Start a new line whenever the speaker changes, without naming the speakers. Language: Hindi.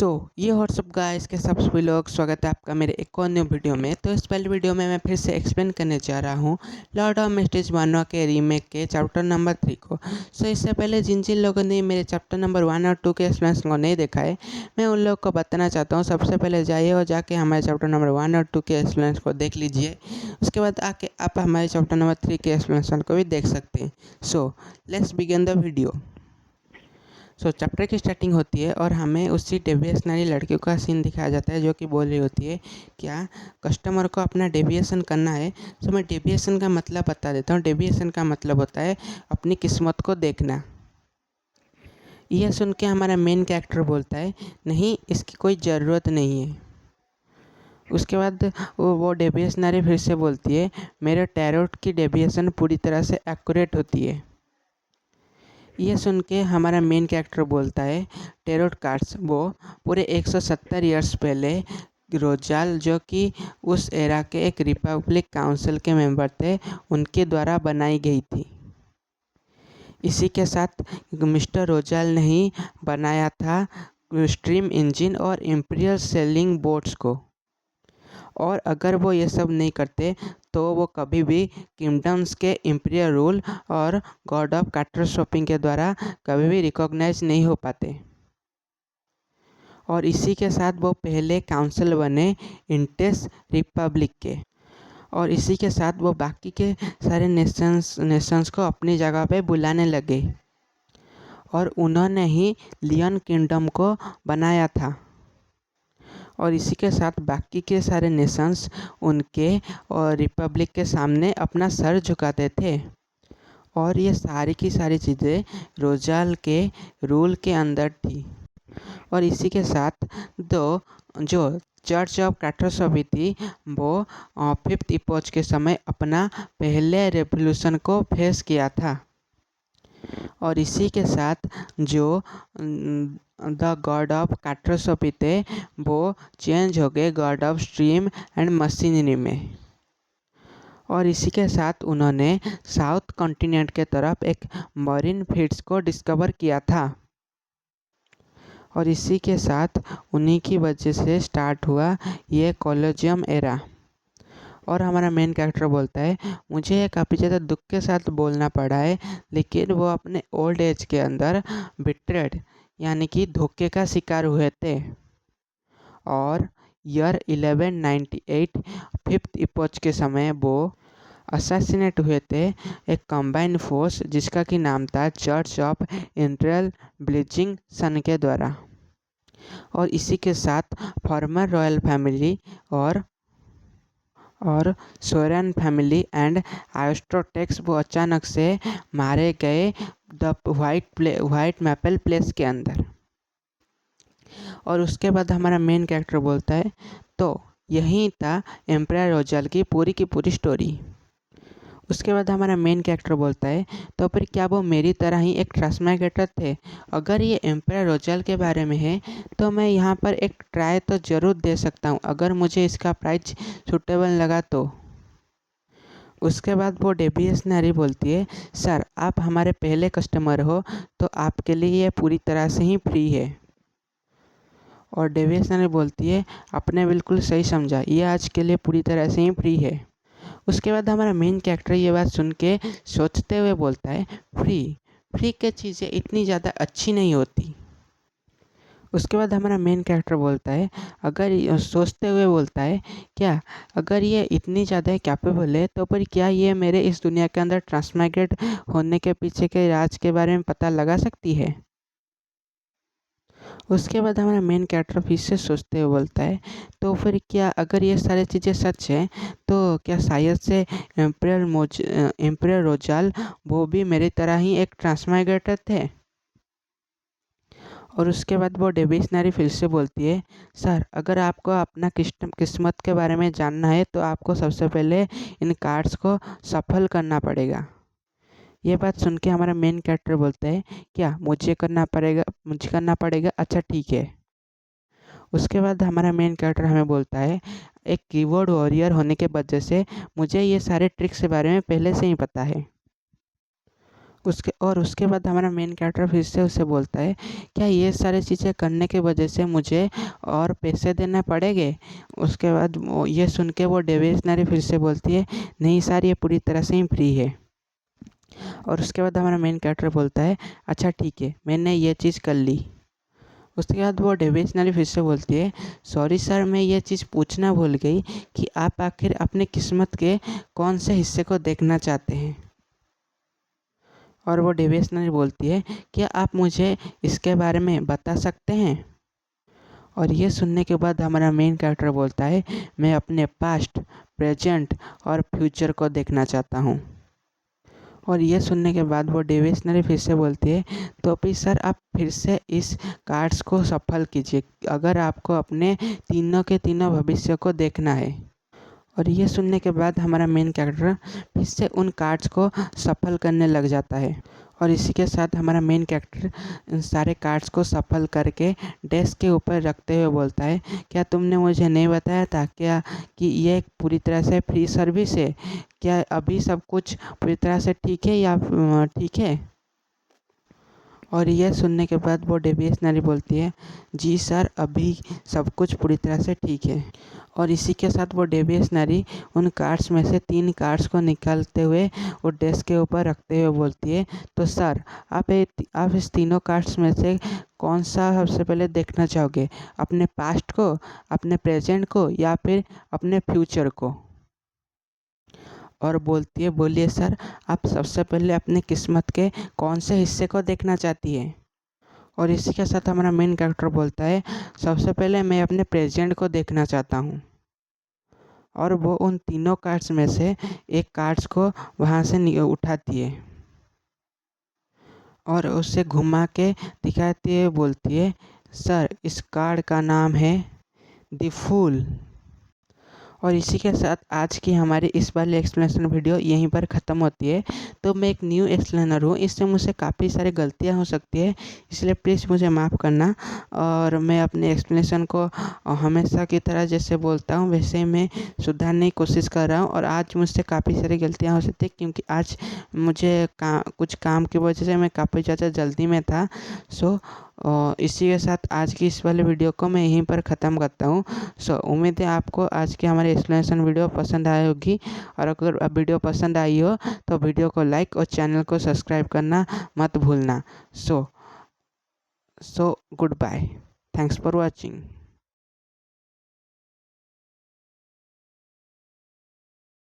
ये व्हाट्सअप गाइस के सब सभी लोग स्वागत है आपका मेरे एक और न्यू वीडियो में। तो इस पहले वीडियो में मैं फिर से एक्सप्लेन करने जा रहा हूँ लॉर्ड ऑफ मिस्ट्रीज 1 के रीमेक के चैप्टर नंबर 3 को। इससे पहले जिन जिन लोगों ने मेरे चैप्टर नंबर 1 और 2 के एक्सप्लेनेशन को नहीं देखा है, मैं उन लोगों को बताना चाहता हूँ। सबसे पहले जाइए और जाके हमारे चैप्टर नंबर 1 और 2 के एक्सप्लेनेशन को देख लीजिए। उसके बाद आके आप हमारे चैप्टर नंबर 3 के एक्सप्लेनेशन को भी देख सकते हैं। Let's begin the video. Chapter की स्टार्टिंग होती है और हमें उसी डेविएशनरी लड़कियों का सीन दिखाया जाता है जो कि बोल रही होती है क्या कस्टमर को अपना डेविएशन करना है। मैं डेविएशन का मतलब बता देता हूँ। डेविएशन का मतलब होता है अपनी किस्मत को देखना। यह सुन के हमारा मेन कैरेक्टर बोलता है नहीं, इसकी कोई ज़रूरत नहीं है। उसके बाद वो डेविएशनरी फिर से बोलती है मेरे टैरोट की डेविएशन पूरी तरह से एक्यूरेट होती है। यह सुन के हमारा मेन कैरेक्टर बोलता है टैरोट कार्ड्स वो पूरे 170 ईयर्स पहले रोजाल, जो कि उस एरा के एक रिपब्लिक काउंसिल के मेंबर थे, उनके द्वारा बनाई गई थी। इसी के साथ मिस्टर रोजाल ने ही बनाया था स्ट्रीम इंजन और इम्पीरियल सेलिंग बोट्स को, और अगर वो ये सब नहीं करते तो वो कभी भी किंगडम्स के इम्पीरियल रूल और गॉड ऑफ कैटास्ट्रोफी के द्वारा कभी भी रिकॉग्नाइज नहीं हो पाते। और इसी के साथ वो पहले काउंसिल बने इंटेस रिपब्लिक के, और इसी के साथ वो बाकी के सारे नेशंस को अपनी जगह पे बुलाने लगे, और उन्होंने ही लियन किंगडम को बनाया था। और इसी के साथ बाकी के सारे नेशंस उनके और रिपब्लिक के सामने अपना सर झुकाते थे, और ये सारी की सारी चीज़ें रोजाल के रूल के अंदर थी। और इसी के साथ जो चर्च ऑफ कैटास्ट्रोफी थी वो 5th इपोच के समय अपना पहले रेवोल्यूशन को फेस किया था। और इसी के साथ जो द गॉड ऑफ कैटास्ट्रोफी थे वो चेंज हो गए God of stream and machinery में। और इसी के साथ उन्होंने साउथ कॉन्टिनेंट के तरफ एक मरीन फील्ड्स को डिस्कवर किया था, और इसी के साथ उन्हीं की वजह से स्टार्ट हुआ ये कॉलोजियम एरा। और हमारा मेन कैरेक्टर बोलता है मुझे ये काफ़ी ज़्यादा दुख के साथ बोलना पड़ा है, लेकिन वो अपने ओल्ड एज के अंदर बिट्रेड यानी कि धोखे का शिकार हुए थे। और ईयर 1198 5th इपोच के समय वो असैसिनेट हुए थे एक कंबाइंड फोर्स जिसका कि नाम था चर्च ऑफ इंटरल ब्लीचिंग सन के द्वारा। और इसी के साथ फॉर्मर रॉयल फैमिली और सोरेन फैमिली एंड आयोस्ट्रोटेक्स वो अचानक से मारे गए द वाइट मैपल प्लेस के अंदर। और उसके बाद हमारा मेन कैरेक्टर बोलता है तो यही था एम्परर रोजाल की पूरी स्टोरी। उसके बाद हमारा मेन कैरेक्टर बोलता है तो फिर क्या वो मेरी तरह ही एक ट्रांसमाइग्रेटर थे? अगर ये एम्परर रोजाल के बारे में है तो मैं यहाँ पर एक ट्राई तो ज़रूर दे सकता हूँ, अगर मुझे इसका प्राइस सूटेबल लगा तो। उसके बाद वो डेविएशनरी बोलती है सर आप हमारे पहले कस्टमर हो तो आपके लिए ये पूरी तरह से ही फ्री है। और डेविएशनरी बोलती है आपने बिल्कुल सही समझा, ये आज के लिए पूरी तरह से ही फ्री है। उसके बाद हमारा मेन कैरेक्टर ये बात सुन के सोचते हुए बोलता है फ्री की चीज़ें इतनी ज़्यादा अच्छी नहीं होती। उसके बाद हमारा मेन कैरेक्टर बोलता है सोचते हुए बोलता है क्या अगर ये इतनी ज़्यादा कैपेबल है तो फिर क्या ये मेरे इस दुनिया के अंदर ट्रांसमाइग्रेट होने के पीछे के राज के बारे में पता लगा सकती है? उसके बाद हमारा मेन कैरेक्टर फिर से सोचते हुए बोलता है तो फिर क्या अगर ये सारी चीज़ें सच हैं तो क्या शायद से एम्परर रोजाल वो भी मेरी तरह ही एक ट्रांसमाइग्रेटर थे? और उसके बाद वो डेविएशनरी फिर से बोलती है सर अगर आपको अपना किस्मत के बारे में जानना है तो आपको सबसे पहले इन कार्ड्स को सफल करना पड़ेगा। ये बात सुन के हमारा मेन कैरेक्टर बोलता है क्या मुझे करना पड़ेगा? अच्छा ठीक है। उसके बाद हमारा मेन कैरेक्टर हमें बोलता है एक कीबोर्ड वॉरियर होने के वजह से मुझे ये सारे ट्रिक्स के बारे में पहले से ही पता है। उसके बाद हमारा मेन कैरेक्टर फिर से उससे बोलता है, क्या ये सारी चीज़ें करने की वजह से मुझे और पैसे देने पड़ेंगे? उसके बाद ये सुन के वो डेविएशनरी फिर से बोलती है, नहीं सर, ये पूरी तरह से ही फ्री है। और उसके बाद हमारा मेन कैरेक्टर बोलता है, अच्छा ठीक है, मैंने ये चीज़ कर ली। उसके बाद वो डेविएशनरी फिर से बोलती है, सॉरी सर, मैं ये चीज़ पूछना भूल गई कि आप आखिर अपनी किस्मत के कौन से हिस्से को देखना चाहते हैं? और वो डेविएशनरी बोलती है, क्या आप मुझे इसके बारे में बता सकते हैं? और ये सुनने के बाद हमारा मेन कैरेक्टर बोलता है, मैं अपने पास्ट, प्रेजेंट और फ्यूचर को देखना चाहता हूँ। और ये सुनने के बाद वो डेविएशनरी फिर से बोलती है, तो फिर सर आप फिर से इस कार्ड्स को सफल कीजिए अगर आपको अपने तीनों के तीनों भविष्य को देखना है। और ये सुनने के बाद हमारा मेन कैरेक्टर फिर से उन कार्ड्स को सफल करने लग जाता है। और इसी के साथ हमारा मेन कैरेक्टर इन सारे कार्ड्स को सफल करके डेस्क के ऊपर रखते हुए बोलता है, क्या तुमने मुझे नहीं बताया था क्या कि ये एक पूरी तरह से फ्री सर्विस है? क्या अभी सब कुछ पूरी तरह से ठीक है या ठीक है? और यह सुनने के बाद वो डेविएशनरी बोलती है, जी सर, अभी सब कुछ पूरी तरह से ठीक है। और इसी के साथ वो डेविएशनरी उन कार्ड्स में से 3 कार्ड्स को निकालते हुए वो डेस्क के ऊपर रखते हुए बोलती है, तो सर आप इस तीनों कार्ड्स में से कौन सा सबसे पहले देखना चाहोगे? अपने पास्ट को, अपने प्रेजेंट को या फिर अपने फ्यूचर को? और बोलती है, बोलिए सर, आप सबसे पहले अपनी किस्मत के कौन से हिस्से को देखना चाहती है? और इसी के साथ हमारा मेन कैरेक्टर बोलता है, सबसे पहले मैं अपने प्रेजेंट को देखना चाहता हूँ। और वो उन तीनों कार्ड्स में से एक कार्ड्स को वहाँ से उठाती है और उसे घुमा के दिखाती है, बोलती है, सर, इस कार्ड का नाम है द फूल। और इसी के साथ आज की हमारी इस वाली एक्सप्लेनेशन वीडियो यहीं पर ख़त्म होती है। तो मैं एक न्यू एक्सप्लेनर हूँ, इससे मुझसे काफ़ी सारी गलतियाँ हो सकती है, इसलिए प्लीज़ मुझे माफ़ करना। और मैं अपने एक्सप्लेनेशन को हमेशा की तरह जैसे बोलता हूँ वैसे ही मैं सुधारने की कोशिश कर रहा हूँ। और आज मुझसे काफ़ी सारी गलतियाँ हो सकती है क्योंकि आज मुझे कुछ काम की वजह से मैं काफ़ी ज़्यादा जल्दी में था। सो इसी के साथ आज की इस वाले वीडियो को मैं यहीं पर ख़त्म करता हूँ। सो उम्मीद है आपको आज की हमारी एक्सप्लेनेशन वीडियो पसंद आई होगी। और अगर वीडियो पसंद आई हो तो वीडियो को लाइक और चैनल को सब्सक्राइब करना मत भूलना। So goodbye, thanks for watching.